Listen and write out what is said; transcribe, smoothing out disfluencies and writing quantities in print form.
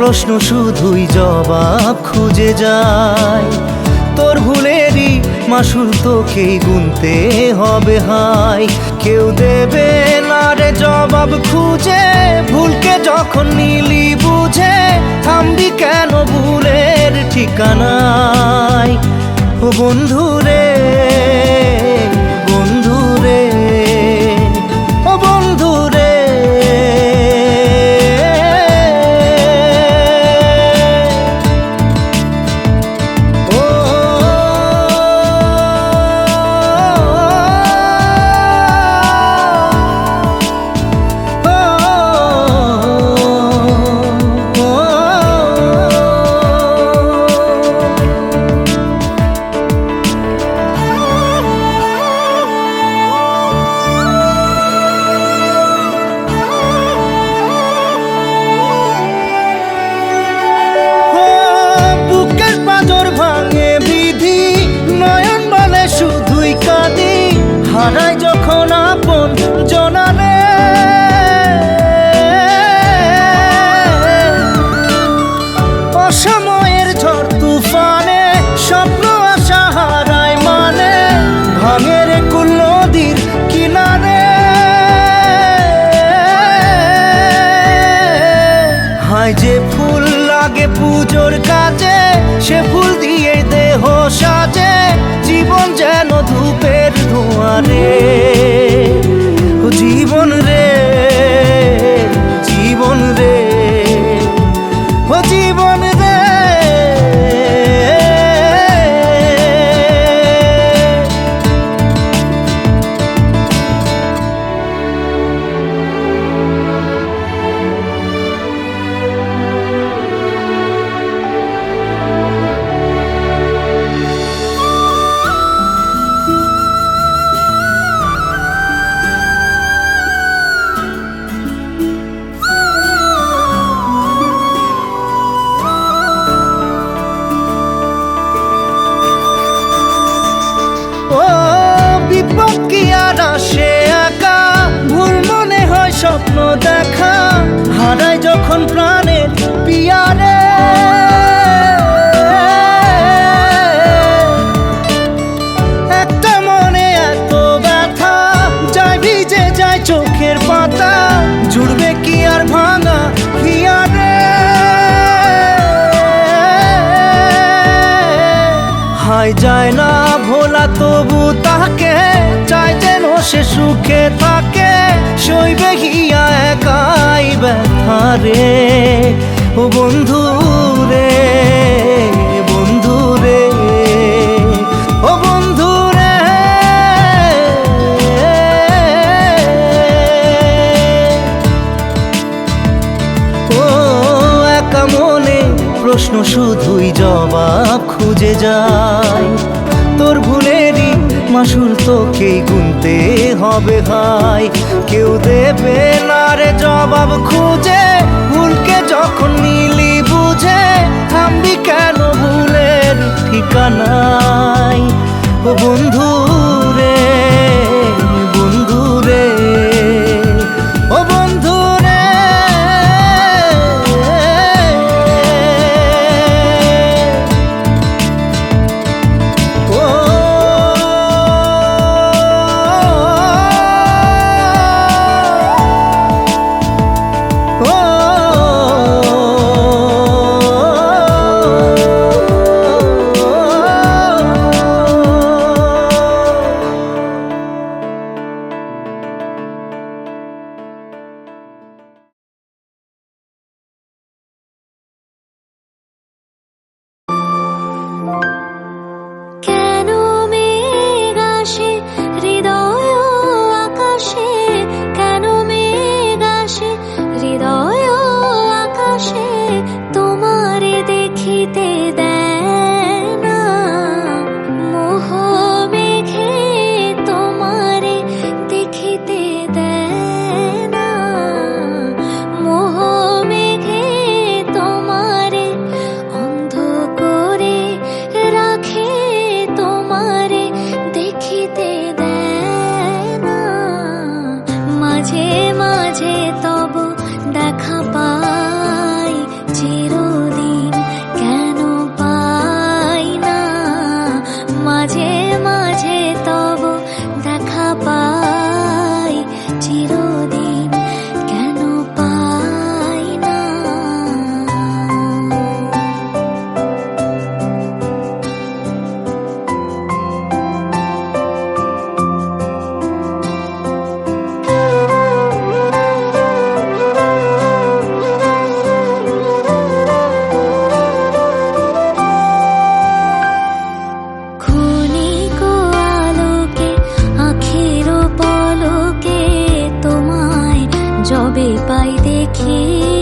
প্রশ্ন শুধুই জবাব খুঁজে যায়। তোর ভুলেরই মাসুল তোকেই গুনতে হবে হায়। কেউ দেবে না রে জবাব খুঁজে, ভুলকে যখন নিলি বুঝে থামবি কেন ভুলের ঠিকানায়। ও বন্ধু রে, বন্ধু রে, ও বন্ধু রে। হারাই যখন আপন জনারে, অসময়ের ঝড় তুফানে স্বপ্ন আশা হারায় মানে, ভাঙের কুল নদীর কিনারে। হায় যে ফুল লাগে পুজোর কাজে, সে ফুল দিয়ে দেহ সাজে, জীবন যেন ধূপের ধোঁয়ারে। ও জীবন রে, জীবন রে, ও জীবন রে। সে একা ভুল মনে হয় স্বপ্ন দেখা, হারাই যখন প্রাণের পিয়ারে। একটা মনে এত ব্যথা যায় ভিজে যায় চোখের পাতা, জুড়বে কি আর ভাঙা হিয়ারে। হায় যায় না ভোলা তবু তাকে চাই যেন সে সুখে থাকে, সইবে গিয়া একাই ব্যথা রে। ও বন্ধু রে, বন্ধু রে, ও বন্ধু রে। ও একা মনে প্রশ্ন শুধুই জবাব খুঁজে যায়। তোর ভুলেরই মাসুল তোকেই গুনতে হবে ভাই। কেউ দেবে না রে জবাব খুঁজে, ভুলকে যখন নিলি বুঝে থামবি কেন ভুলের ঠিকানায়। ও বন্ধু রে, বন্ধু রে, ও বন্ধু রে। মাঝে মাঝে তব দেখা পাই চির দেখে